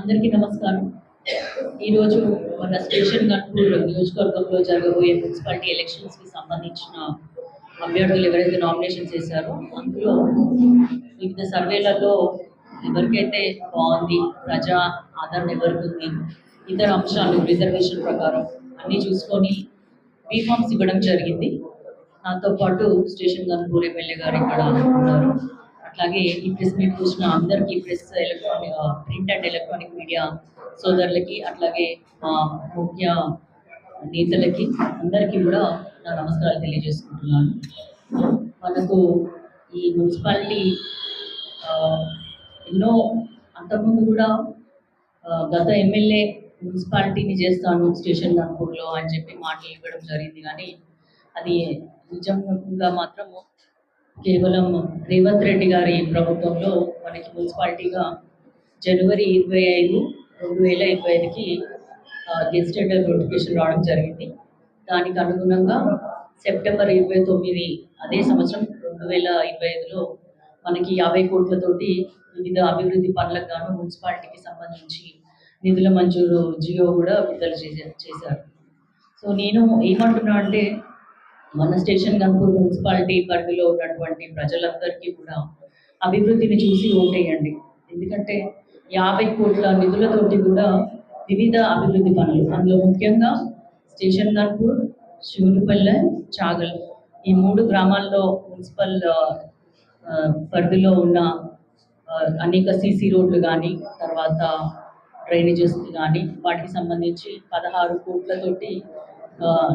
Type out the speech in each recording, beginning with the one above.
అందరికీ నమస్కారం. ఈరోజు మన స్టేషన్ గన్పూర్ నియోజకవర్గంలో జరగబోయే మున్సిపాలిటీ ఎలక్షన్స్‌కి సంబంధించిన అభ్యర్థులు ఎవరైతే నామినేషన్స్ చేశారో, అందులో వివిధ సర్వేలలో ఎవరికైతే బాగుంది, ప్రజా ఆదరణ ఎవరికుంది, ఇతర అంశాలు రిజర్వేషన్ ప్రకారం అన్నీ చూసుకొని బీఫామ్స్ ఇవ్వడం జరిగింది. నాతో పాటు స్టేషన్ గన్పూర్ ఎమ్మెల్యే గారు ఇక్కడ ఉన్నారు. అట్లాగే ఈ ప్రెస్ మీట్ చూసిన అందరికీ press print and electronic media సోదరులకి, అట్లాగే మా ముఖ్య నేతలకి అందరికీ కూడా నా నమస్కారాలు తెలియజేసుకుంటున్నాను. మనకు ఈ మున్సిపాలిటీ ఎన్నో అంతకుముందు కూడా గత ఎమ్మెల్యే మున్సిపాలిటీని చేస్తాను స్టేషన్ గన్పూర్లో అని చెప్పి మాటలు ఇవ్వడం జరిగింది, కానీ అది నిజంగా మాత్రము కేవలం రేవంత్ రెడ్డి గారి ప్రభుత్వంలో మనకి మున్సిపాలిటీగా జనవరి 25, 2025కి గెజిటెడ్ నోటిఫికేషన్ రావడం జరిగింది. దానికి అనుగుణంగా సెప్టెంబర్ 29 అదే సంవత్సరం 2025లో మనకి 50 కోట్లతోటి వివిధ అభివృద్ధి పనులకు గాను మున్సిపాలిటీకి సంబంధించి నిధుల మంజూరు జియో కూడా విడుదల చేశారు. సో నేను ఏమంటున్నా అంటే, మన స్టేషన్ గన్పూర్ మున్సిపాలిటీ పరిధిలో ఉన్నటువంటి ప్రజలందరికీ కూడా అభివృద్ధిని చూసి ఓటేయండి. ఎందుకంటే 50 కోట్ల నిధులతోటి కూడా వివిధ అభివృద్ధి పనులు, అందులో ముఖ్యంగా స్టేషన్ గన్పూర్, శివునిపల్లె, చాగల్ ఈ 3 గ్రామాల్లో మున్సిపల్ పరిధిలో ఉన్న అనేక సీసీ రోడ్లు కానీ, తర్వాత డ్రైనేజెస్ కానీ వాటికి సంబంధించి 16 కోట్లతోటి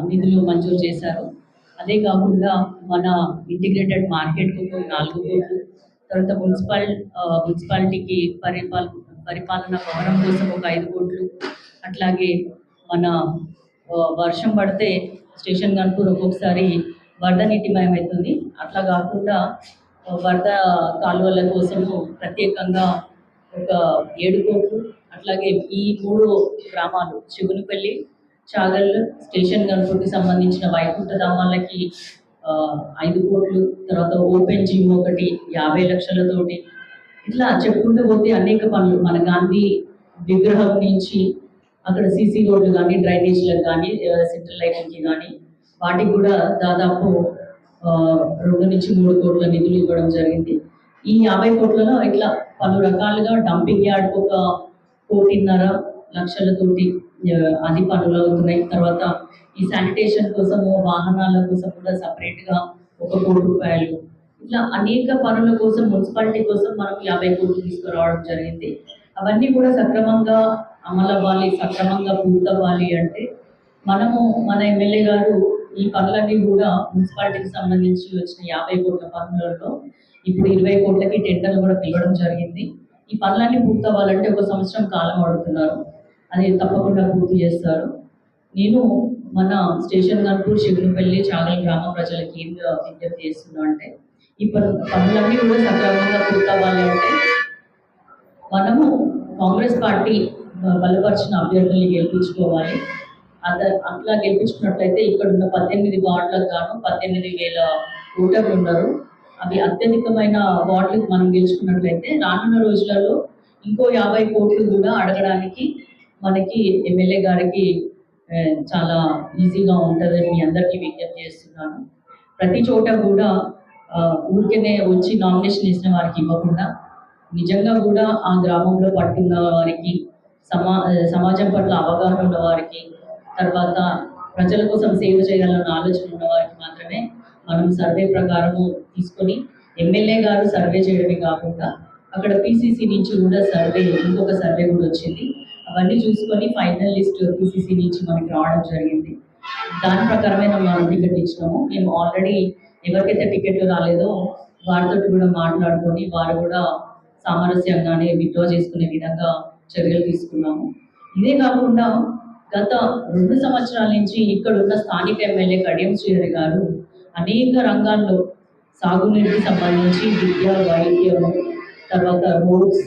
నిధులు మంజూరు చేశారు. అదే కాకుండా మన ఇంటిగ్రేటెడ్ మార్కెట్కు 4 కోట్లు, తర్వాత మున్సిపాలిటీకి పరిపాలన భవనం కోసం ఒక 5 కోట్లు, అట్లాగే మన వర్షం పడితే స్టేషన్ గన్పూర్ ఒక్కొక్కసారి వరద నీటిమయం అవుతుంది, అట్లా కాకుండా వరద కాలువల కోసము ప్రత్యేకంగా ఒక 7 కోట్లు, అట్లాగే ఈ 3 గ్రామాలు శివునిపల్లి, చాగల్, స్టేషన్ గన్పూర్కి సంబంధించిన వైకుంఠ ధామాలకి 5 కోట్లు, తర్వాత ఓపెన్ జిమ్ ఒకటి 50 లక్షలతోటి, ఇట్లా చెప్పుకుంటూ పోతే అనేక పనులు మన గాంధీ విగ్రహం నుంచి అక్కడ సీసీ రోడ్లు కానీ, డ్రైనేజీలకు కానీ, సెంట్రల్ లైటింగ్కి కానీ వాటికి కూడా దాదాపు 2 నుంచి 3 కోట్ల నిధులు ఇవ్వడం జరిగింది. ఈ 50 కోట్లలో ఇట్లా పలు రకాలుగా డంపింగ్ యార్డ్కి ఒక 1.5 లక్షలతోటి అది పనులు అవుతున్నాయి. తర్వాత ఈ శానిటేషన్ కోసము, వాహనాల కోసం కూడా సపరేట్గా 1 కోటి రూపాయలు, ఇట్లా అనేక పనుల కోసం మున్సిపాలిటీ కోసం మనం 50 కోట్లు తీసుకురావడం జరిగింది. అవన్నీ కూడా సక్రమంగా అమలవ్వాలి, సక్రమంగా పూర్తవ్వాలి అంటే మనము మన ఎమ్మెల్యే గారు ఈ పనులన్నీ కూడా మున్సిపాలిటీకి సంబంధించి వచ్చిన 50 కోట్ల పనులలో ఇప్పుడు 20 కోట్లకి టెండర్లు కూడా పిలవడం జరిగింది. ఈ పనులన్నీ పూర్తవ్వాలంటే 1 సంవత్సరం కాలం అడుగుతున్నారు, అది తప్పకుండా పూర్తి చేస్తారు. నేను మన స్టేషన్ గన్పూర్, శివునిపల్లి, చాగల్ గ్రామ ప్రజలకి ఏం విజ్ఞప్తి చేస్తున్నా అంటే, ఈ పనులన్నీ కూడా సక్రమంగా పూర్తవ్వాలి అంటే మనము కాంగ్రెస్ పార్టీ బలపరిచిన అభ్యర్థుల్ని గెలిపించుకోవాలి. అట్లా గెలిపించుకున్నట్లయితే ఇక్కడ ఉన్న 18 వార్డులకు గాను 18,000 ఓటర్లు ఉన్నారు. అవి అత్యధికమైన వార్డులకు మనం గెలుచుకున్నట్లయితే రానున్న రోజులలో ఇంకో 50 కోట్లు కూడా అడగడానికి మనకి ఎమ్మెల్యే గారికి చాలా ఈజీగా ఉంటుందని మీ అందరికీ విజ్ఞప్తి చేస్తున్నాను. ప్రతి చోట కూడా ఊరికనే వచ్చి నామినేషన్ వేసిన వారికి ఇవ్వకుండా, నిజంగా కూడా ఆ గ్రామంలో పట్టున్న వారికి, సమాజం పట్ల అవగాహన ఉన్న వారికి, తర్వాత ప్రజల కోసం సేవ చేయాలన్న ఆలోచన ఉన్న వారికి మాత్రమే మనం సర్వే ప్రకారము తీసుకొని, ఎమ్మెల్యే గారు సర్వే చేయడమే కాకుండా అక్కడ పిసిసి నుంచి కూడా ఇంకొక సర్వే కూడా వచ్చింది. అవన్నీ చూసుకొని ఫైనల్ లిస్ట్ పిసిసి నుంచి మనకి రావడం జరిగింది. దాని ప్రకారమే మనం టికెట్ ఇచ్చినాము. మేము ఆల్రెడీ ఎవరికైతే టికెట్లు రాలేదో వారితో కూడా మాట్లాడుకొని వారు కూడా సామరస్యంగానే విత్డ్రా చేసుకునే విధంగా చర్యలు తీసుకున్నాము. ఇదే కాకుండా గత 2 సంవత్సరాల నుంచి ఇక్కడ ఉన్న స్థానిక ఎమ్మెల్యే కడియం శ్రీహరి గారు అనేక రంగాల్లో సాగునీటికి సంబంధించి విద్య, వైద్యము, తర్వాత రోడ్స్,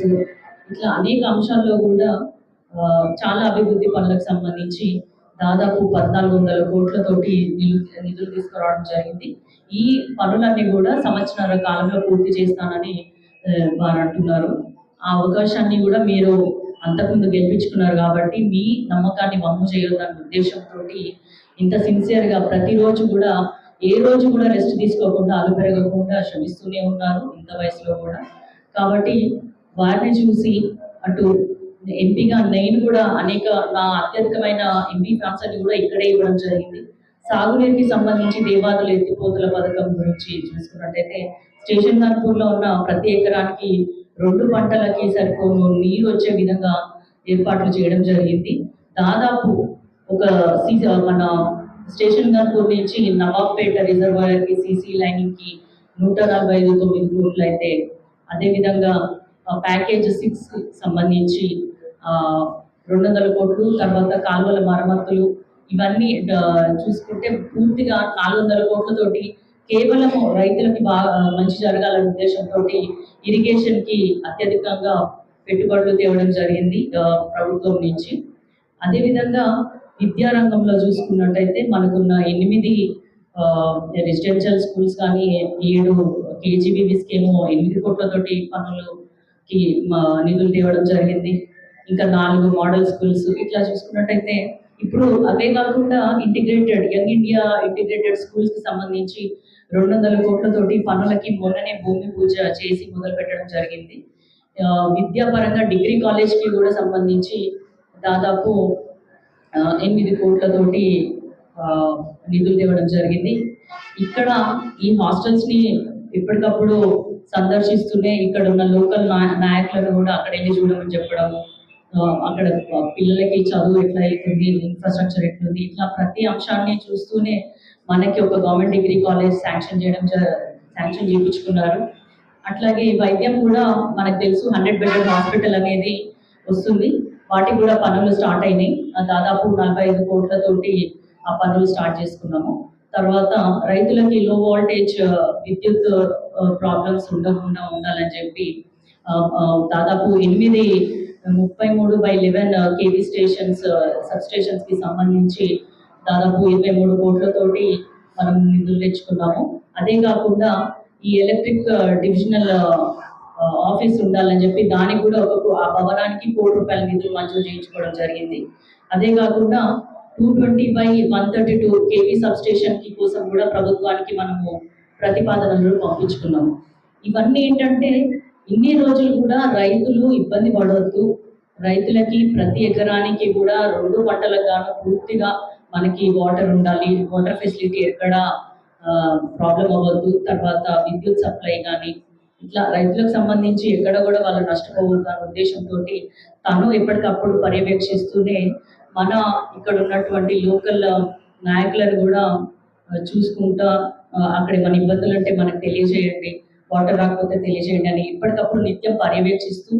ఇట్లా అనేక అంశాల్లో కూడా చాలా అభివృద్ధి పనులకు సంబంధించి దాదాపు 1400 కోట్లతోటి నిధులు తీసుకురావడం జరిగింది. ఈ పనులన్నీ కూడా సంవత్సరాల కాలంలో పూర్తి చేస్తానని వారు అంటున్నారు. ఆ అవకాశాన్ని కూడా మీరు అంతకుముందు గెలిపించుకున్నారు కాబట్టి మీ నమ్మకాన్ని వమ్ము చేయొద్దన్న ఉద్దేశంతో ఇంత సిన్సియర్గా ప్రతిరోజు కూడా ఏ రోజు కూడా రెస్ట్ తీసుకోకుండా అలుపెరగకుండా శ్రమిస్తూనే ఉన్నారు ఇంత వయసులో కూడా. కాబట్టి వారిని చూసి అటు ఎంపీగా నేను కూడా అనేక నా అత్యధికమైన ఎంపీ ఫ్యాన్స్ అని కూడా ఇక్కడే ఇవ్వడం జరిగింది. సాగునీరుకి సంబంధించి దేవాదుల ఎత్తిపోతుల పథకం గురించి చూసుకున్నట్టయితే స్టేషన్ గన్పూర్లో ఉన్న ప్రతి ఎకరానికి 2 పంటలకి సరిపోను నీరు వచ్చే విధంగా ఏర్పాట్లు చేయడం జరిగింది. దాదాపు ఒక మన స్టేషన్ గన్పూర్ నుంచి నవాబ్పేట రిజర్వాయర్కి సీసీ లైనింగ్కి 145.9 కోట్లు అయితే, అదేవిధంగా ప్యాకేజ్ 6 సంబంధించి 200 కోట్లు, తర్వాత కాలువల మరమ్మతులు ఇవన్నీ చూసుకుంటే పూర్తిగా 400 కోట్లతోటి కేవలం రైతులకి బాగా మంచి జరగాలనే ఉద్దేశంతో ఇరిగేషన్కి అత్యధికంగా పెట్టుబడులు తేవడం జరిగింది ప్రభుత్వం నుంచి. అదేవిధంగా విద్యారంగంలో చూసుకున్నట్టయితే మనకున్న 8 రెసిడెన్షియల్ స్కూల్స్ కానీ 7 కేజీబీవీ స్కీమ్ 8 కోట్లతోటి పనులకి నిధులు తేవడం జరిగింది. ఇంకా 4 మోడల్ స్కూల్స్ ఇట్లా చూసుకున్నట్టయితే ఇప్పుడు అవే కాకుండా integrated young India integrated schools కి సంబంధించి 200 కోట్లతోటి పనులకి మొన్ననే భూమి పూజ చేసి మొదలు పెట్టడం జరిగింది. విద్యాపరంగా డిగ్రీ కాలేజ్ కి కూడా సంబంధించి దాదాపు 8 కోట్లతోటి నిధులు తేవడం జరిగింది. ఇక్కడ ఈ హాస్టల్స్ ని ఎప్పటికప్పుడు సందర్శిస్తూనే ఇక్కడ ఉన్న లోకల్ నాయకులను కూడా అక్కడ వెళ్ళి చూడమని చెప్పడము, అక్కడ పిల్లలకి చదువు ఎట్లా అవుతుంది, ఇన్ఫ్రాస్ట్రక్చర్ ఎట్లుంది, ఇట్లా ప్రతి అంశాన్ని చూస్తూనే మనకి ఒక గవర్నమెంట్ డిగ్రీ కాలేజ్ శాంక్షన్ చేయించుకున్నారు. అట్లాగే వైద్యం కూడా మనకు తెలుసు 100 బెడెడ్ హాస్పిటల్ అనేది వస్తుంది. వాటికి కూడా పనులు స్టార్ట్ అయినాయి. దాదాపు 45 కోట్లతోటి ఆ పనులు స్టార్ట్ చేసుకున్నాము. తర్వాత రైతులకి లో వోల్టేజ్ విద్యుత్ ప్రాబ్లమ్స్ ఉండకుండా ఉండాలని చెప్పి దాదాపు 33/11 కేవీ స్టేషన్స్ సబ్ స్టేషన్స్ కి సంబంధించి దాదాపు 23 కోట్లతోటి మనం నిధులు తెచ్చుకున్నాము. అదే కాకుండా ఈ ఎలక్ట్రిక్ డివిజనల్ ఆఫీస్ ఉండాలని చెప్పి దానికి కూడా ఆ భవనానికి 1 కోటి రూపాయల నిధులు మంజూరు చేయించుకోవడం జరిగింది. అదే కాకుండా 220/132 కేవీ సబ్ స్టేషన్ కి కోసం కూడా ప్రభుత్వానికి మనము ప్రతిపాదనలు పంపించుకున్నాము. ఇవన్నీ ఏంటంటే ఇన్ని రోజులు కూడా రైతులు ఇబ్బంది పడవద్దు, రైతులకి ప్రతి ఎకరానికి కూడా 2 పంటలకు గాను పూర్తిగా మనకి వాటర్ ఉండాలి, వాటర్ ఫెసిలిటీ ఎక్కడ ప్రాబ్లం అవ్వద్దు, తర్వాత విద్యుత్ సప్లై కానీ ఇట్లా రైతులకు సంబంధించి ఎక్కడ కూడా వాళ్ళు నష్టపోవద్దు అనే ఉద్దేశంతో తను ఎప్పటికప్పుడు పర్యవేక్షిస్తూనే మన ఇక్కడ ఉన్నటువంటి లోకల్ నాయకులను కూడా చూసుకుంటా అక్కడ మన ఇబ్బందులు అంటే మనకు తెలియజేయండి, వాటర్ రాకపోతే తెలియజేయండి అని ఎప్పటికప్పుడు నిత్యం పర్యవేక్షిస్తూ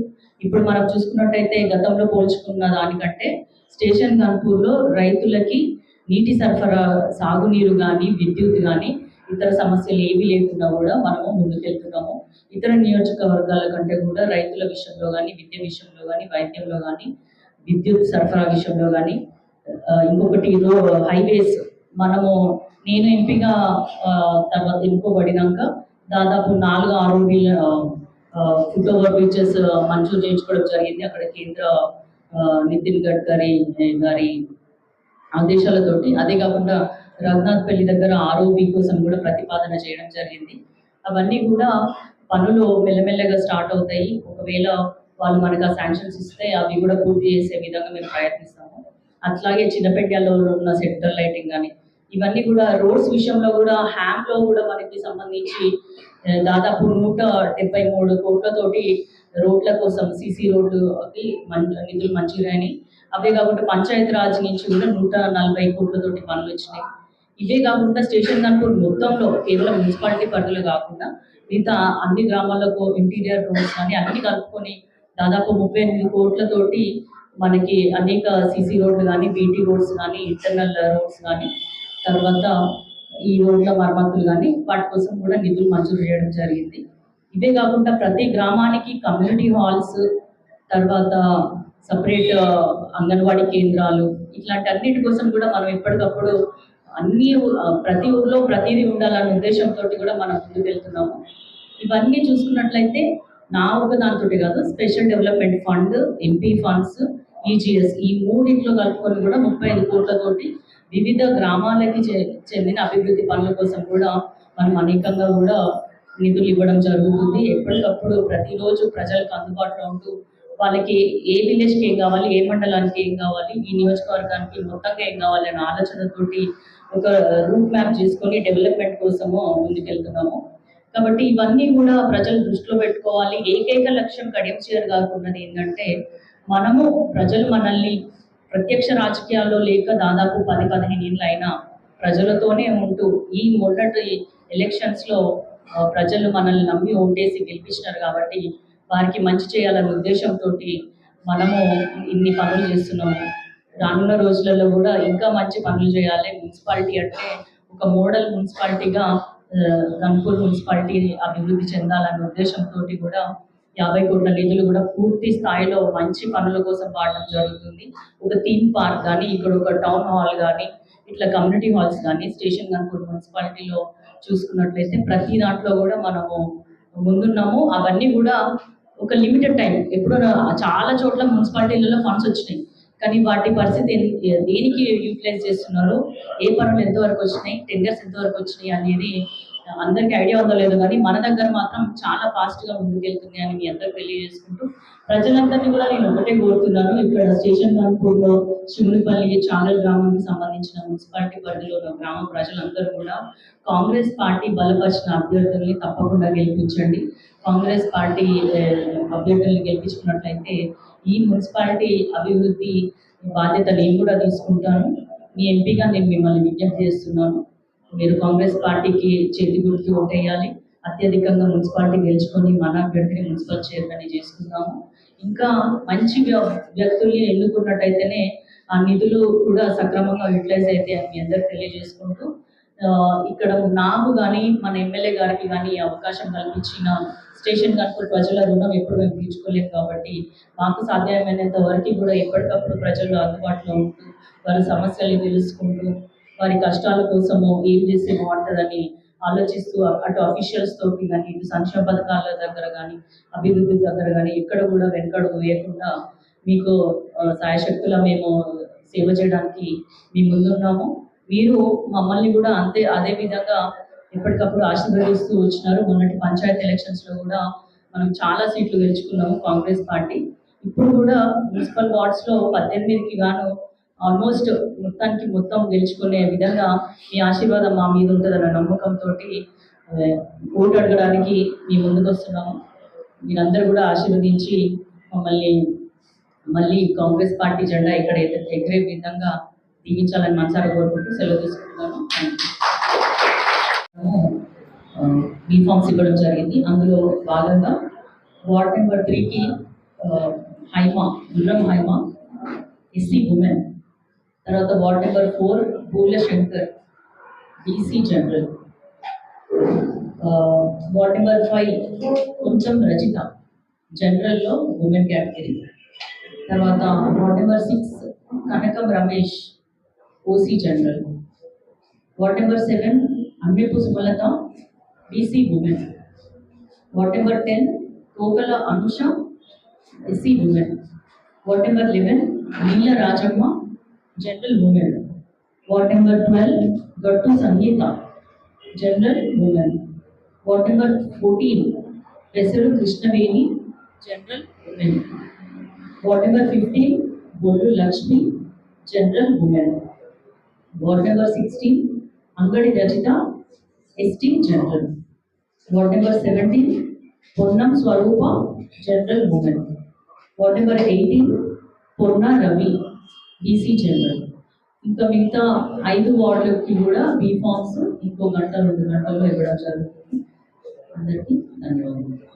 ఇప్పుడు మనం చూసుకున్నట్టయితే గతంలో పోల్చుకున్న దానికంటే స్టేషన్ గన్పూర్లో రైతులకి నీటి సరఫరా, సాగునీరు కానీ విద్యుత్ కానీ ఇతర సమస్యలు ఏవి లేకుండా కూడా మనము ముందుకెళ్తున్నాము. ఇతర నియోజకవర్గాల కంటే కూడా రైతుల విషయంలో కానీ, విద్య విషయంలో కానీ, వైద్యంలో కానీ, విద్యుత్ సరఫరా విషయంలో కానీ, ఇంకొకటి హైవేస్ మనము నేను ఎంపీగా తర్వాత ఎన్నుకోబడినాక దాదాపు 4-6 ఫుట్ ఓవర్ బ్రిడ్జెస్ మంజూరు చేయించుకోవడం జరిగింది. అక్కడ కేంద్ర నితిన్ గడ్కరీ గారి ఆదేశాలతోటి. అదే కాకుండా రఘునాథ్పల్లి దగ్గర ఆర్ఓబి కోసం కూడా ప్రతిపాదన చేయడం జరిగింది. అవన్నీ కూడా పనులు మెల్లమెల్లగా స్టార్ట్ అవుతాయి. ఒకవేళ వాళ్ళు మనకు ఆ శాంక్షన్స్ ఇస్తే అవి కూడా పూర్తి చేసే విధంగా మేము ప్రయత్నిస్తాము. అట్లాగే చిన్నపెట్టాల్లో ఉన్న సెంట్రల్ లైటింగ్ కానీ ఇవన్నీ కూడా రోడ్స్ విషయంలో కూడా హ్యామ్లో కూడా మనకి సంబంధించి దాదాపు 173 కోట్లతోటి రోడ్ల కోసం సీసీ రోడ్లుకి నిధులు మంజూరైనాయి. అవే కాకుండా పంచాయతీ రాజ్ నుంచి కూడా 140 కోట్లతోటి పనులు వచ్చినాయి. ఇవే కాకుండా స్టేషన్ గన్పూర్ మొత్తంలో కేవలం మున్సిపాలిటీ పరిధిలో కాకుండా మిగతా అన్ని గ్రామాలకు ఇంటీరియర్ రోడ్స్ కానీ అన్ని కలుపుకొని దాదాపు 38 కోట్లతోటి మనకి అనేక సీసీ రోడ్లు కానీ, బీటీ రోడ్స్ కానీ, ఇంటర్నల్ రోడ్స్ కానీ, తర్వాత ఈ రోడ్ల మరమ్మతులు కానీ వాటి కోసం కూడా నిధులు మంజూరు చేయడం జరిగింది. ఇవే కాకుండా ప్రతి గ్రామానికి కమ్యూనిటీ హాల్స్, తర్వాత సపరేట్ అంగన్వాడీ కేంద్రాలు ఇట్లాంటి అన్నిటి కోసం కూడా మనం ఎప్పటికప్పుడు ప్రతి ఊర్లో ప్రతిదీ ఉండాలనే ఉద్దేశంతో కూడా మనం ముందుకు వెళ్తున్నాము. ఇవన్నీ చూసుకున్నట్లయితే నా ఒక దాంతోటి కాదు, special development fund, MP funds, EGS ఈ మూడింట్లో కలుపుకొని కూడా 35 కోట్లతోటి వివిధ గ్రామాలకి చెందిన అభివృద్ధి పనుల కోసం కూడా మనం అనేకంగా కూడా నిధులు ఇవ్వడం జరుగుతుంది. ఎప్పటికప్పుడు ప్రతిరోజు ప్రజలకు అందుబాటులో ఉంటూ వాళ్ళకి ఏ విలేజ్కి ఏం కావాలి, ఏ మండలానికి ఏం కావాలి, ఈ నియోజకవర్గానికి మొత్తంగా ఏం కావాలి అనే ఆలోచనతోటి ఒక రూట్ మ్యాప్ చేసుకొని డెవలప్మెంట్ కోసము ముందుకెళ్తున్నాము. కాబట్టి ఇవన్నీ కూడా ప్రజలు దృష్టిలో పెట్టుకోవాలి. ఏకైక లక్ష్యం కడియం చీర కాకున్నది ఏంటంటే, మనము ప్రజలు మనల్ని ప్రత్యక్ష రాజకీయాల్లో లేక దాదాపు 10-15 ఏళ్ళు అయినా ప్రజలతోనే ఉంటూ ఈ మొన్నటి ఎలక్షన్స్లో ప్రజలు మనల్ని నమ్మి ఓటేసి గెలిపించినారు కాబట్టి వారికి మంచి చేయాలనే ఉద్దేశంతో మనము ఇన్ని పనులు చేస్తున్నాము. రానున్న రోజులలో కూడా ఇంకా మంచి పనులు చేయాలి. మున్సిపాలిటీ అంటే ఒక మోడల్ మున్సిపాలిటీగా గన్పూర్ మున్సిపాలిటీ అభివృద్ధి చెందాలనే ఉద్దేశంతో కూడా 50 కోట్ల నిధులు కూడా పూర్తి స్థాయిలో మంచి పనుల కోసం వాడడం జరుగుతుంది. ఒక థీమ్ పార్క్ కానీ, ఇక్కడ ఒక టౌన్ హాల్ కానీ, ఇట్లా కమ్యూనిటీ హాల్స్ కానీ స్టేషన్ గన్పూర్ మున్సిపాలిటీలో చూసుకున్నట్లయితే ప్రతి దాంట్లో కూడా మనము ముందున్నాము. అవన్నీ కూడా ఒక లిమిటెడ్ టైం, ఎప్పుడో చాలా చోట్ల మున్సిపాలిటీలలో ఫండ్స్ వచ్చినాయి, కానీ వాటి పరిస్థితి దేనికి యూటిలైజ్ చేస్తున్నారు, ఏ పనులు ఎంతవరకు వచ్చినాయి, టెండర్స్ ఎంతవరకు వచ్చినాయి అనేది అందరికీ ఐడియా ఉందో లేదో, కానీ మన దగ్గర మాత్రం చాలా ఫాస్ట్గా ముందుకెళ్తుంది అని మీ అందరూ తెలియజేసుకుంటూ, ప్రజలందరినీ కూడా నేను ఒకటే కోరుతున్నాను. ఇక్కడ స్టేషన్ గన్పూర్లో శివునిపల్లి చాలల్ గ్రామానికి సంబంధించిన మున్సిపాలిటీ పరిధిలో ఉన్న గ్రామ ప్రజలందరూ కూడా కాంగ్రెస్ పార్టీ బలపరిచిన అభ్యర్థుల్ని తప్పకుండా గెలిపించండి. కాంగ్రెస్ పార్టీ అభ్యర్థుల్ని గెలిపించుకున్నట్లయితే ఈ మున్సిపాలిటీ అభివృద్ధి బాధ్యత నేను కూడా తీసుకుంటాను. మీ ఎంపీగా నేను మిమ్మల్ని విజ్ఞప్తి చేస్తున్నాను. మీరు కాంగ్రెస్ పార్టీకి చేతి గుర్తు ఓటేయాలి. అత్యధికంగా మున్సిపాలిటీ గెలుచుకొని మన అభ్యర్థిని మున్సిపల్ చైర్మన్ చేసుకుందాము. ఇంకా మంచి వ్యక్తుల్ని ఎన్నుకున్నట్టయితేనే ఆ నిధులు కూడా సక్రమంగా యూటిలైజ్ అయితే అని మీ అందరికి తెలియజేసుకుంటూ, ఇక్కడ నాకు కానీ మన ఎమ్మెల్యే గారికి కానీ అవకాశం కల్పించిన స్టేషన్ గన్పూర్ ప్రజల రుణం ఎప్పుడు మేము తీర్చుకోలేము. కాబట్టి మాకు సాధ్యమైనంత వరకు కూడా ఎప్పటికప్పుడు ప్రజలు అందుబాటులో ఉంటూ వారి సమస్యలు తెలుసుకుంటూ వారి కష్టాల కోసము ఏం చేస్తే బాగుంటుందని ఆలోచిస్తూ అటు అఫీషియల్స్ తోటి కానీ, ఇటు సంక్షేమ పథకాల దగ్గర కానీ, అభివృద్ధి దగ్గర కానీ ఎక్కడ కూడా వెనకడుగు వేయకుండా మీకు సాయశక్తుల మేము సేవ చేయడానికి మీ ముందున్నాము. మీరు మమ్మల్ని కూడా అదే విధంగా ఎప్పటికప్పుడు ఆశీర్వదిస్తూ వచ్చినారు. మొన్నటి పంచాయతీ ఎలక్షన్స్లో కూడా మనం చాలా సీట్లు గెలుచుకున్నాము కాంగ్రెస్ పార్టీ. ఇప్పుడు కూడా మున్సిపల్ వార్డ్స్లో 18కి గాను ఆల్మోస్ట్ మొత్తం గెలుచుకునే విధంగా మీ ఆశీర్వాదం మా మీద ఉంటుందన్న నమ్మకంతో ఓటు అడగడానికి మీ ముందుకు వస్తున్నాము. మీరందరూ కూడా ఆశీర్వదించి మమ్మల్ని మళ్ళీ కాంగ్రెస్ పార్టీ జెండా ఇక్కడ ఎగిరే విధంగా దీవించాలని మనసారా కోరుకుంటూ సెలవు తీసుకుంటున్నాను. బీఫామ్స్ ఇవ్వడం జరిగింది. అందులో భాగంగా వార్డ్ నెంబర్ 3కి హైమా గుర్రం హైమా ఎస్సీ ఉమెన్, తర్వాత ward number 4 Poola Shankar BC general, ward number 5 Konchem Rajitha జనరల్లో ఉమెన్ కేటగిరీ, తర్వాత ward number 6 Kanakam Ramesh OC general, ward number 7 Ammipu Sumalatha BC women, ward number 10 Tokala Anusha SC women, ward number 11 Neela Rajamma general women, ward number 12 Gattu Sangeetha general women, ward number 14 Pesaru Krishnaveni general women, ward number 15 Bollu Lakshmi general women, ward number 16 Angadi Rajitha ST general, ward number 17 Ponnam Swaroopa general women, ward number 18 Ponna Ravi BC general. ఇంకా మిగతా 5 వార్డులకి కూడా be forms ఇంకో 1-2 గంటల్లో ఇవ్వడం జరుగుతుంది. అందరికీ ధన్యవాదాలు.